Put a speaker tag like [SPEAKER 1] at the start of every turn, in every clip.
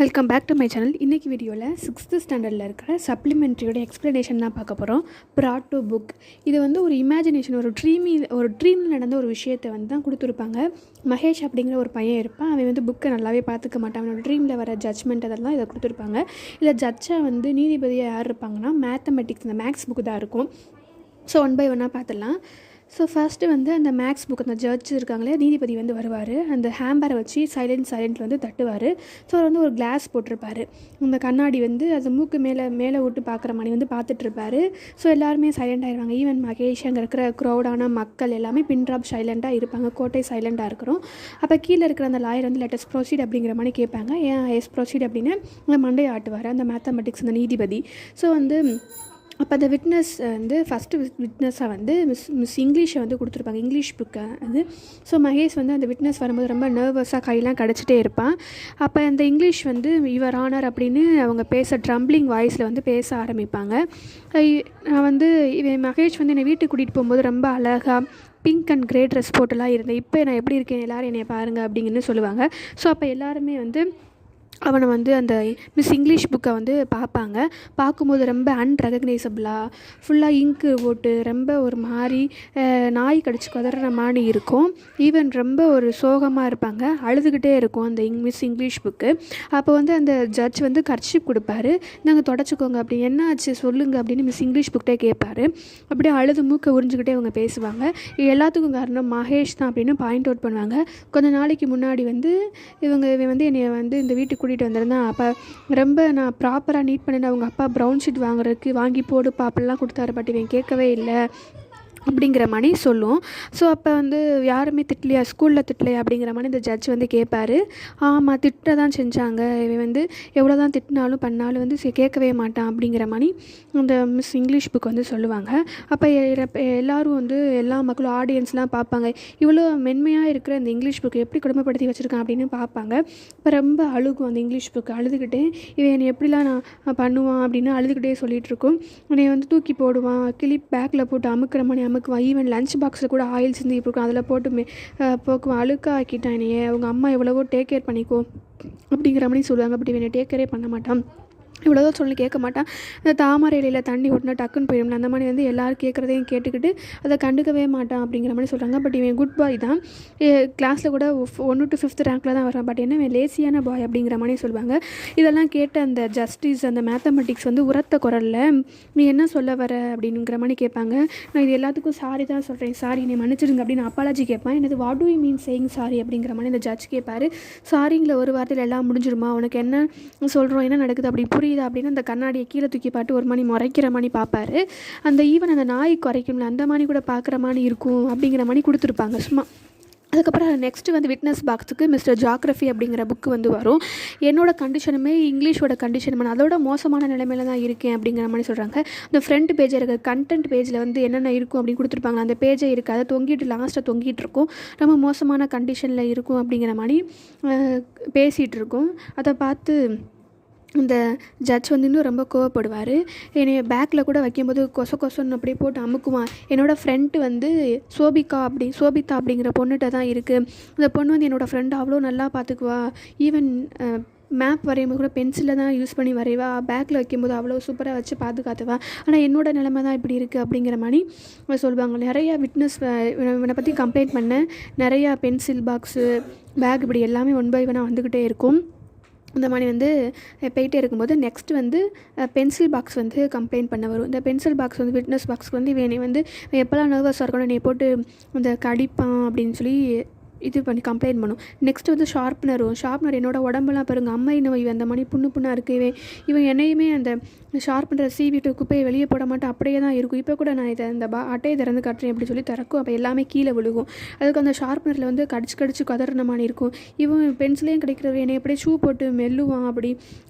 [SPEAKER 1] Welcome back to my channel. இன்றைக்கி வீடியோவில் 6th ஸ்டாண்டர்டில் இருக்கிற சப்ளிமெண்ட்ரியோட எக்ஸ்ப்ளனேஷன் தான் பார்க்க போகிறோம். Broad to book. இது வந்து ஒரு இமேஜினேஷன், ஒரு ட்ரீமில் நடந்த ஒரு விஷயத்தை வந்து தான் கொடுத்துருப்பாங்க. மகேஷ் அப்படிங்கிற ஒரு பையன் இருப்பான். அவன் வந்து புக்கை நல்லாவே பார்த்துக்க மாட்டான். அவனோட ட்ரீமில் வர ஜட்ஜ்மெண்ட் அதெல்லாம் இதை கொடுத்துருப்பாங்க. இல்லை ஜட்ஜாக வந்து நீதிபதியாக யார் இருப்பாங்கன்னா மேத்தமெட்டிக்ஸ், இந்த மேக்ஸ் புக்கு தான் இருக்கும். ஸோ ஒன் பை ஒன்னாக பார்த்துடலாம். ஸோ ஃபஸ்ட்டு வந்து அந்த மேக்ஸ் புக், அந்த ஜட்ஜ் இருக்காங்களே, நீதிபதி வந்து வருவார். அந்த ஹேம்பரை வச்சு சைலண்டில் வந்து தட்டுவார். ஸோ அவர் வந்து ஒரு கிளாஸ் போட்டிருப்பார். அந்த கண்ணாடி வந்து அது மூக்கு மேலே விட்டு பார்க்குற மாதிரி வந்து பார்த்துட்ருப்பாரு. ஸோ எல்லாருமே சைலண்ட் ஆகிடுவாங்க. ஈவன் மகேஷ், அங்கே இருக்கிற க்ரௌடான மக்கள் எல்லாமே பின்ட்ராப் சைலண்ட்டாக இருப்பாங்க. கோட்டை சைலண்ட்டாக இருக்கிறோம். அப்போ கீழே இருக்கிற அந்த லாயர் வந்து லெட்டஸ் ப்ரொசீட் அப்படிங்கிற மாதிரி கேட்பாங்க. ஏன் எஸ் ப்ரொசீட் அப்படின்னு அந்த மண்டையை ஆட்டுவார் அந்த மேத்தமெட்டிக்ஸ் அந்த நீதிபதி. ஸோ வந்து அப்போ அந்த விட்னஸ் வந்து ஃபஸ்ட்டு விட்னஸாக வந்து மிஸ் இங்கிலீஷை வந்து கொடுத்துருப்பாங்க, இங்கிலீஷ் புக்கை அது. ஸோ மகேஷ் வந்து அந்த விட்னஸ் வரும்போது ரொம்ப நர்வஸாக கையெல்லாம் கடிச்சிட்டே இருப்பான். அப்போ அந்த இங்கிலீஷ் வந்து யுவர் ஆனர் அப்படின்னு அவங்க ட்ரம்பிளிங் வாய்ஸில் வந்து பேச ஆரம்பிப்பாங்க. நான் வந்து மகேஷ் வந்து என்னை வீட்டுக்கு கூட்டிகிட்டு போகும்போது ரொம்ப அழகாக பிங்க் அண்ட் கிரே ட்ரெஸ் போட்டுலாம் இருந்தேன். இப்போ நான் எப்படி இருக்கேன், எல்லோரும் என்னை பாருங்கள் அப்படிங்கன்னு சொல்லுவாங்க. ஸோ அப்போ எல்லாருமே வந்து அவனை வந்து அந்த மிஸ் இங்கிலீஷ் புக்கை வந்து பார்ப்பாங்க. பார்க்கும்போது ரொம்ப அன்ரெகக்னைசபிளாக ஃபுல்லாக இங்கு போட்டு ரொம்ப ஒரு மாதிரி நாய் கடிச்சு கதற மாதிரி இருக்கும். ஈவன் ரொம்ப ஒரு சோகமாக இருப்பாங்க, அழுதுகிட்டே இருக்கும் அந்த மிஸ் இங்கிலீஷ் புக்கு. அப்போ வந்து அந்த ஜட்ஜ் வந்து கர்ஷிப் கொடுப்பாரு. நாங்கள் தொடச்சிக்கோங்க, அப்படி என்ன ஆச்சு சொல்லுங்கள் அப்படின்னு மிஸ் இங்கிலீஷ் புக்கிட்டே கேட்பாரு. அப்படியே அழுது மூக்கை உறிஞ்சிக்கிட்டே அவங்க பேசுவாங்க. எல்லாத்துக்கும் காரணம் மகேஷ் தான் அப்படின்னு பாயிண்ட் அவுட் பண்ணுவாங்க. கொஞ்சம் நாளைக்கு முன்னாடி வந்து இவன் வந்து என்னை வந்து இந்த வீட்டுக்கு கூட்டிகிட்டு வந்திருந்தேன். அப்போ ரொம்ப நான் ப்ராப்பராக நீட் பண்ணினேன். அவங்க அப்பா ப்ரௌன் ஷீட் வாங்கி போடுப்பா அப்படிலாம் கொடுத்தாரு. பட் இவன் கேட்கவே இல்லை அப்படிங்கிற மாதிரி சொல்லும். ஸோ அப்போ வந்து யாருமே திட்டலையா, ஸ்கூலில் திட்டலையா அப்படிங்கிற மாதிரி இந்த ஜட்ஜ் வந்து கேட்பாரு. ஆமாம், திட்ட தான் செஞ்சாங்க. இவன் வந்து எவ்வளோ தான் திட்டினாலும் பண்ணாலும் வந்து கேட்கவே மாட்டான் அப்படிங்கிற மாதிரி அந்த மிஸ் இங்கிலீஷ் புக் வந்து சொல்லுவாங்க. அப்போ எல்லோரும் வந்து எல்லா மக்களும் ஆடியன்ஸ்லாம் பார்ப்பாங்க, இவ்வளோ மென்மையாக இருக்கிற இந்த இங்கிலீஷ் புக் எப்படி குடும்பப்படுத்தி வச்சுருக்கான் அப்படின்னு பார்ப்பாங்க. இப்போ ரொம்ப அழுகும் அந்த இங்கிலீஷ் புக்கு. அழுதுகிட்டே இவன் என்னை எப்படிலாம் நான் பண்ணுவான் அப்படின்னு அழுதுகிட்டே சொல்லிகிட்ருக்கும். என்னை வந்து தூக்கி போடுவான், கிளிப் பேக்கில் போட்டு அமுக்கிற மாதிரி அமுக்குவான். ஈவன் லஞ்ச் பாக்ஸில் கூட ஆயில் சிந்தி இருக்கும், அதில் போட்டு போக்குவான். அழுக்காக ஆக்கிட்டான் என்னையே, அவங்க அம்மா எவ்வளவோ டேக் கேர் பண்ணிக்கோ அப்படிங்கிற மாதிரி சொல்லுவாங்க. அப்படி இவனை டேக் கேரே பண்ண மாட்டான், இவ்வளோதோ சொல்லி கேட்க மாட்டான். இந்த தாமரை இலையில் தண்ணி ஓட்டினா டக்குன்னு போயிடும். அந்த மாதிரி வந்து எல்லோரும் கேட்குறதையும் கேட்டுக்கிட்டு அதை கண்டுக்கவே மாட்டான் அப்படிங்கிற மாதிரி சொல்கிறாங்க. பட் இவன் குட் பாய் தான், கிளாஸில் கூட 1 to 5th ரேங்க்கில் தான் வரான். பட் என்ன இவன் லேசியான பாய் அப்படிங்கிற மாதிரி சொல்லுவாங்க. இதெல்லாம் கேட்ட அந்த ஜஸ்டிஸ், அந்த மேத்தமெட்டிக்ஸ் வந்து உரத்த குரலில் நீ என்ன சொல்ல வர அப்படிங்கிற மாதிரி கேட்பாங்க. நான் இது எல்லாத்துக்கும் சாரி தான் சொல்கிறேன், சாரி என்னை மன்னிச்சிடுங்க அப்படின்னு அப்பாலஜி கேட்பான். என்னது what to you mean saying sorry அப்படிங்கிற மாதிரி இந்த ஜட்ஜ் கேட்பார். சாரிங்கிற ஒரு வார்த்தையில் எல்லாம் முடிஞ்சிருமா, உனக்கு என்ன சொல்கிறோம், என்ன நடக்குது அப்படி புரியுது அப்படின்னு அந்த கண்ணாடியை கீழே தூக்கி பாட்டு ஒரு மணி முறைக்கிற மாதிரி பார்ப்பாரு. அந்த ஈவன் அந்த நாய் குறைக்கும்ல அந்த மாதிரி கூட பார்க்குற மாதிரி இருக்கும் அப்படிங்கிற மாதிரி கொடுத்துருப்பாங்க சும்மா. அதுக்கப்புறம் நெக்ஸ்ட்டு வந்து விட்னஸ் பாக்ஸுக்கு மிஸ்டர் ஜாக்ரஃபி அப்படிங்கிற புக்கு வந்து வரும். என்னோடய கண்டிஷனுமே இங்கிலீஷோட கண்டிஷன் நான் அதோட மோசமான நிலைமையில தான் இருக்கேன் அப்படிங்கிற மாதிரி சொல்கிறாங்க. இந்த ஃப்ரண்ட் பேஜ் இருக்க கண்டென்ட் பேஜில் வந்து என்னென்ன இருக்கும் அப்படின்னு கொடுத்துருப்பாங்க. அந்த பேஜே இருக்குது, அதை லாஸ்ட்டாக தொங்கிட்டு இருக்கும். ரொம்ப மோசமான கண்டிஷனில் இருக்கும் அப்படிங்கிற மாதிரி பேசிகிட்டு இருக்கும். அதை பார்த்து இந்த ஜட்ஜ் வந்து இன்னும் ரொம்ப கோவப்படுவார். என்னை பேக்கில் கூட வைக்கும்போது கொசன்னு அப்படியே போட்டு அமுக்குவான். என்னோடய ஃப்ரெண்டு வந்து சோபிதா அப்படிங்கிற பொண்ணுகிட்ட தான் இருக்குது. அந்த பொண்ணு வந்து என்னோடய ஃப்ரெண்டு அவ்வளோ நல்லா பார்த்துக்குவா. ஈவன் மேப் வரையும்போது கூட பென்சிலில் தான் யூஸ் பண்ணி வரைவா. பேக்கில் வைக்கும்போது அவ்வளோ சூப்பராக வச்சு பாதுகாத்துவா. ஆனால் என்னோடய நிலைமை தான் இப்படி இருக்குது அப்படிங்கிற மாதிரி சொல்லுவாங்க. நிறையா விட்னஸ் இவனை பற்றி கம்ப்ளைண்ட் பண்ண நிறையா பென்சில் பாக்ஸு, பேக் இப்படி எல்லாமே 1 by 1 வந்துக்கிட்டே இருக்கும். இந்த மாதிரி வந்து போயிட்டே இருக்கும்போது நெக்ஸ்ட்டு வந்து பென்சில் பாக்ஸ் வந்து கம்ப்ளைண்ட் பண்ண வரும். இந்த பென்சில் பாக்ஸ் வந்து விட்னஸ் பாக்ஸ்க்கு வந்து என்னை வந்து எப்போல்லாம் நர்வஸாக இருக்கணும், என்னை போட்டு இந்த கடிப்பான் அப்படின்னு சொல்லி இது பண்ணி கம்ப்ளைண்ட் பண்ணும். நெக்ஸ்ட்டு வந்து ஷார்ப்னர் என்னோட உடம்பெல்லாம் பாருங்க, அம்மா இன்னும் இவன் அந்த மாதிரி புண்ணாக இருக்குது. இவன் என்னையுமே அந்த ஷார்ப்னர் சீவிட்டு குப்பையை வெளியே போட மாட்டேன், அப்படியே தான் இருக்கும். இப்போ கூட நான் இதை இந்த அட்டையை திறந்து காட்டுறேன் அப்படி சொல்லி திறக்கும். அப்போ எல்லாமே கீழே விழுகும். அதுக்கு அந்த ஷார்ப்னரில் வந்து கடிச்சு கதறின மாதிரி இருக்கும். இவன் பென்சிலையும் கிடைக்கிறது என்னை எப்படியே ஷூ போட்டு மெல்லுவான். அப்படி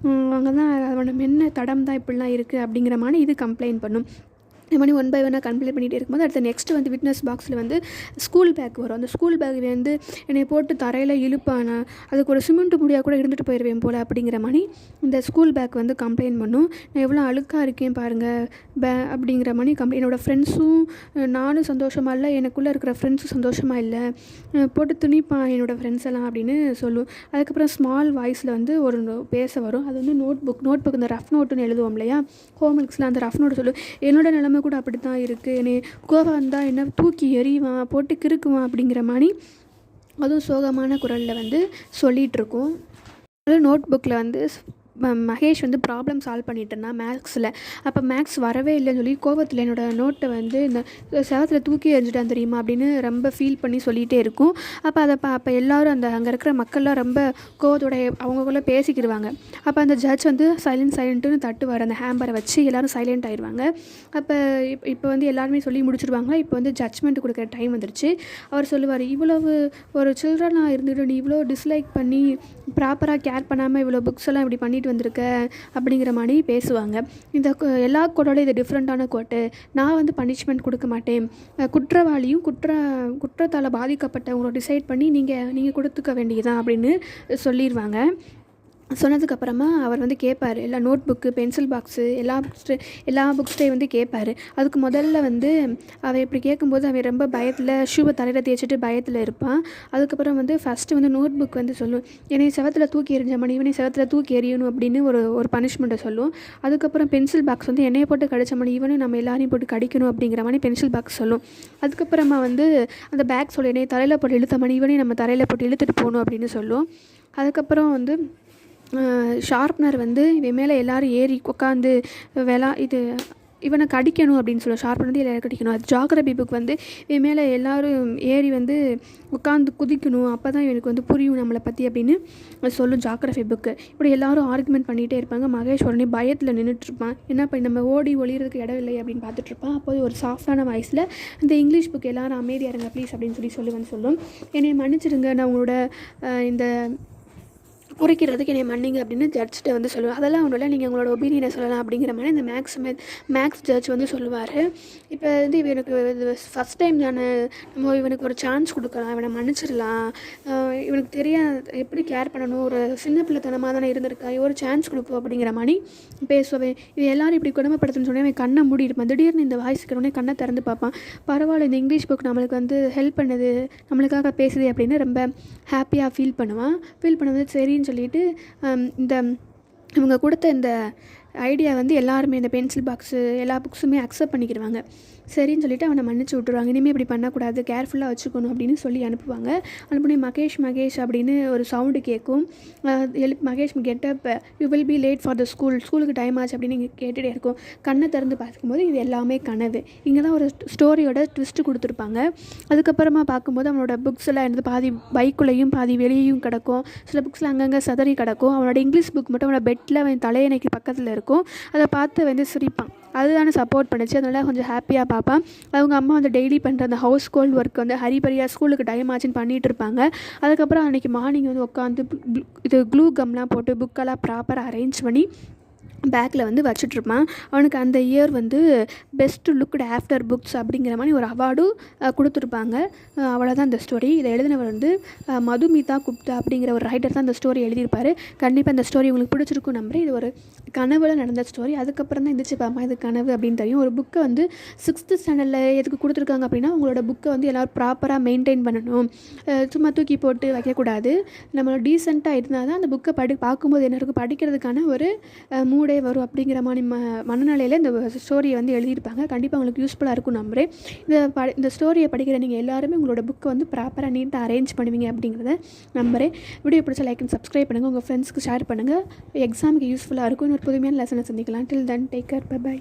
[SPEAKER 1] அங்கே தான் அவனோட மென்ன தடம் தான் இப்படிலாம் இருக்குது அப்படிங்கிற மாதிரி இது கம்ப்ளைண்ட் பண்ணும். இந்த மாதிரி ஒன் பை ஒன்னாக கம்ப்ளீட் பண்ணிகிட்டே இருக்கும்போது அடுத்த நெக்ஸ்ட்டு வந்து விட்னஸ் பாக்ஸில் வந்து ஸ்கூல் பேக் வரும். அந்த ஸ்கூல் பேக் வந்து என்னை போட்டு தரையில் இழுப்பானா, அதுக்கு ஒரு சிமெண்ட் முடியாக கூட இருந்துட்டு போயிடுவேன் போல் அப்படிங்கிற மாதிரி இந்த ஸ்கூல் பேக் வந்து கம்ப்ளைண்ட் பண்ணும். நான் எவ்வளோ அழுக்காக இருக்கேன் பாருங்கள் அப்படிங்கிற மாதிரி என்னோடய ஃப்ரெண்ட்ஸும் நானும் சந்தோஷமாக இல்லை, எனக்குள்ளே இருக்கிற ஃப்ரெண்ட்ஸும் சந்தோஷமாக இல்லை, போட்டு துணிப்பான் என்னோடய ஃப்ரெண்ட்ஸ் எல்லாம் அப்படின்னு சொல்லும். அதுக்கப்புறம் ஸ்மால் வாய்ஸில் வந்து ஒரு பேச வரும். அது வந்து நோட் புக் இந்த ரஃப் நோட்டுன்னு எழுதுவோம் இல்லையா ஹோம் ஒர்க்ஸில், அந்த ரஃப் நோட்டு சொல்லும். என்னோட நிலைமை கூட அப்படி தான் இருக்குது, என்னை கோபம் வந்தால் என்ன தூக்கி எறிவான், போட்டு கிறுக்குவான் அப்படிங்கிற மாதிரி அதுவும் சோகமான குரலில் வந்து சொல்லிகிட்ருக்கோம். அதுவும் நோட் புக்கில் வந்து மகேஷ் வந்து ப்ராப்ளம் சால்வ் பண்ணிட்டு இருந்தான் மேக்ஸில். அப்போ மேக்ஸ் வரவே இல்லைன்னு சொல்லி கோவத்தில் என்னோடய நோட்டை வந்து இந்த செவத்தில் தூக்கி எறிஞ்சிட்டான் தெரியுமா அப்படின்னு ரொம்ப ஃபீல் பண்ணி சொல்லிகிட்டே இருக்கும். அப்போ அப்போ எல்லோரும் அங்கே இருக்கிற மக்கள்லாம் ரொம்ப கோவத்தோட அவங்கக்குள்ளே பேசிக்கிடுவாங்க. அப்போ அந்த ஜட்ஜ் வந்து சைலண்ட்டுன்னு தட்டுவார் அந்த ஹேம்பரை வச்சு, எல்லோரும் சைலண்ட் ஆயிடுவாங்க. அப்போ இப்போ வந்து எல்லாருமே சொல்லி முடிச்சிடுவாங்க. இப்போ வந்து ஜட்ஜ்மெண்ட் கொடுக்குற டைம் வந்துருச்சு. அவர் சொல்லுவார், இவ்வளவு ஒரு சில்ட்ரனாக இருந்துட்டு நீ இவ்வளோ டிஸ்லைக் பண்ணி ப்ராப்பராக கேர் பண்ணாமல் இவ்வளோ புக்ஸ் எல்லாம் இப்படி பண்ணிட்டு வந்திருக்க அப்படிங்கிற மாதிரி பேசுவாங்க. இந்த எல்லா கோட்டோட இது டிஃப்ரெண்ட்டான கோட்டு. நான் வந்து பனிஷ்மெண்ட் கொடுக்க மாட்டேன், குற்றவாளியும் குற்றத்தால் பாதிக்கப்பட்டவங்கள டிசைட் பண்ணி நீங்கள் கொடுத்துக்க வேண்டியதான் அப்படின்னு சொல்லிடுவாங்க. சொன்னதுக்கப்புறமா அவர் வந்து கேட்பார், எல்லா நோட் புக்கு பென்சில் பாக்ஸு எல்லா புக்ஸ்டையும் வந்து கேட்பார். அதுக்கு முதல்ல வந்து அவன் இப்படி கேட்கும்போது அவன் ரொம்ப பயத்தில் ஷூவை தலையில் தேய்ச்சிட்டு பயத்தில் இருப்பான். அதுக்கப்புறம் வந்து ஃபஸ்ட்டு வந்து நோட் புக் வந்து சொல்லும், என்னை செவத்தில் தூக்கி எறிஞ்ச மணி இவனை செவத்தில் தூக்கி எறியணும் அப்படின்னு ஒரு பனிஷ்மெண்ட்டை சொல்லும். அதுக்கப்புறம் பென்சில் பாக்ஸ் வந்து என்னையை போட்டு கடிச்ச மணி இவனும் நம்ம எல்லாரையும் போட்டு கடிக்கணும் அப்படிங்கிற மாதிரி பென்சில் பாக்ஸ் சொல்லும். அதுக்கப்புறமா வந்து அந்த பேக் சொல்லும், என்னை தலையில் போட்டு இழுத்த மணி இவனையும் நம்ம தலையில் போட்டு இழுத்துட்டு போகணும் அப்படின்னு சொல்லும். அதுக்கப்புறம் வந்து ஷார்ப்னர் வந்து இவன் மேலே எல்லோரும் ஏறி உட்காந்து இவனை கடிக்கணும் அப்படின்னு சொல்லுவோம். ஷார்ப்னர் வந்து எல்லோரும் கடிக்கணும். அது ஜாகிரபி புக் வந்து இவன் மேலே எல்லோரும் ஏறி வந்து உட்காந்து குதிக்கணும், அப்போ தான் இவனுக்கு வந்து புரியும் நம்மளை பற்றி அப்படின்னு சொல்லும் ஜாகிரபி புக்கு. இப்படி எல்லோரும் ஆர்குமெண்ட் பண்ணிகிட்டே இருப்பாங்க. மகேஷ் உடனே பயத்தில் நின்றுட்டுருப்பான். என்ன பண்ணி நம்ம ஓடி ஒளிகிறதுக்கு இடம் இல்லை அப்படின்னு பார்த்துட்ருப்பான். அப்போது ஒரு சாஃப்டான வாய்ஸில் இந்த இங்கிலீஷ் புக் எல்லோரும் அமைதியாக இருங்க ப்ளீஸ் அப்படின்னு சொல்லும். என்னை மன்னிச்சிடுங்க, நான் உங்களோட இந்த குறிக்கிறதுக்கு என்னை மன்னிங்க அப்படின்னு ஜட்ஜ்கிட்ட வந்து சொல்லுவார். அதெல்லாம் ஒன்றும் இல்லை, நீங்கள் உங்களோட ஒப்பீனியனை சொல்லலாம் அப்படிங்கிற மாதிரி இந்த மேக்ஸ் ஜட்ஜ் வந்து சொல்லுவார். இப்போ வந்து இவனுக்கு ஃபஸ்ட் டைம் தானே, நம்ம இவனுக்கு ஒரு சான்ஸ் கொடுக்கலாம், இவனை மன்னிச்சிடலாம், இவனுக்கு தெரியாது எப்படி கேர் பண்ணணும், ஒரு சின்ன பிள்ளைத்தனமாக தானே இருந்திருக்கா, ஒரு சான்ஸ் கொடுப்போம் அப்படிங்கிற மாதிரி பேசுவேன். இது எல்லோரும் இப்படி கொடுமைப்படுத்துன்னு சொன்னேன். அவன் கண்ணை மூடிருப்பான். திடீர்னு இந்த வாய்ஸ்க்கு கண்ணை திறந்து பார்ப்பான். பரவாயில்ல, இந்த இங்கிலீஷ் புக் நம்மளுக்கு வந்து ஹெல்ப் பண்ணுது, நம்மளுக்காக பேசுது அப்படின்னு ரொம்ப ஹாப்பியாக ஃபீல் பண்ணுவது சரின்னு சொல்லிட்டு இவங்க கொடுத்த இந்த ஐடியா வந்து எல்லாருமே இந்த பென்சில் பாக்ஸு எல்லா புக்ஸுமே அக்செப்ட் பண்ணிக்கிடுவாங்க. சரின்னு சொல்லிவிட்டு அவனை மன்னிச்சு விட்டுருவாங்க. இனிமேல் இப்படி பண்ணக்கூடாது, கேர்ஃபுல்லாக வச்சுக்கணும் அப்படின்னு சொல்லி அனுப்புவாங்க. அனுப்புனே மகேஷ் அப்படின்னு ஒரு சவுண்டு கேட்கும். Mahesh getup you will be late for the ஸ்கூலுக்கு டைம் ஆச்சு அப்படின்னு இங்கே கேட்டுகிட்டே இருக்கும். கண்ணை திறந்து பார்க்கும்போது இது எல்லாமே கனவு. இங்கே தான் ஒரு ஸ்டோரியோட ட்விஸ்ட்டு கொடுத்துருப்பாங்க. அதுக்கப்புறமா பார்க்கும்போது அவனோட புக்ஸ் எல்லாம் இருந்து பாதி பைக்குள்ளேயும் பாதி வெளியேயும் கிடக்கும். சில புக்ஸில் அங்கங்கே சதறி கிடக்கும். அவனோட இங்கிலீஷ் புக் மட்டும் அவனோட பெட்டில் அவன் தலையணைக்கு பக்கத்தில் இருக்கும். அதை பார்த்து வந்து சிரிப்பான். அதுதானே சப்போர்ட் பண்ணிச்சு. அதனால் கொஞ்சம் ஹாப்பியாக பார்ப்பான். அவங்க அம்மா வந்து டெய்லி பண்ணுற அந்த ஹவுஸ் ஹோல்ட் ஒர்க் வந்து ஹரிபரியாக ஸ்கூலுக்கு டைம் ஆச்சுன்னு பண்ணிகிட்டு இருப்பாங்க. அதுக்கப்புறம் அன்றைக்கி மார்னிங் வந்து உட்காந்து க்ளூ கம்லாம் போட்டு புக்கெல்லாம் ப்ராப்பராக அரேஞ்ச் பண்ணி பேக்கில் வந்து வச்சுட்ருப்பான். அவனுக்கு அந்த இயர் வந்து பெஸ்ட் லுக்டு ஆஃப்டர் புக்ஸ் அப்படிங்கிற மாதிரி ஒரு அவார்டும் கொடுத்துருப்பாங்க. அவ்வளோதான் இந்த ஸ்டோரி. இதை எழுதினவர் வந்து மதுமிதா குப்தா அப்படிங்கிற ஒரு ரைட்டர் தான் இந்த ஸ்டோரி எழுதியிருப்பார். கண்டிப்பாக இந்த ஸ்டோரி உங்களுக்கு பிடிச்சிருக்கும் நம்புறேன். இது ஒரு கனவுல நடந்த ஸ்டோரி. அதுக்கப்புறம் தான் எந்திரிச்சு பார்ப்போம் இது கனவு அப்படின்னு தெரியும். ஒரு புக்கை வந்து 6th ஸ்டாண்டர்டில் எதுக்கு கொடுத்துருக்காங்க அப்படின்னா, உங்களோட புக்கை வந்து எல்லோரும் ப்ராப்பராக மெயின்டைன் பண்ணணும், சும்மா தூக்கி போட்டு வைக்கக்கூடாது, நம்ம டீசெண்டாக இருந்தால் தான் அந்த புக்கை பார்க்கும்போது என்ன இருக்கும், படிக்கிறதுக்கான ஒரு மூடே வரும் அப்படிங்கிற மாதிரி மனநிலையில் இந்த ஸ்டோரியை வந்து எழுதியிருப்பாங்க. கண்டிப்பாக உங்களுக்கு யூஸ்ஃபுல்லாக இருக்கும் நம்புறேன். இந்த ஸ்டோரியை படிக்கிற நீங்கள் எல்லாருமே உங்களோட புக்கை வந்து ப்ராப்பராக நீட்டாக அரேஞ்ச் பண்ணுவீங்க அப்படிங்கிறத நம்புறேன். வீடியோ பிடிச்ச லைக் அண்ட் சப்ஸ்கிரைப் பண்ணுங்கள், உங்கள் ஃப்ரெண்ட்ஸ்க்கு ஷேர் பண்ணுங்கள். எக்ஸாமுக்கு யூஸ்ஃபுல்லாக இருக்கும். இன்னொரு புதுமையான லெசனை சந்திக்கலாம். டில் தென் டேக் கேர், பை.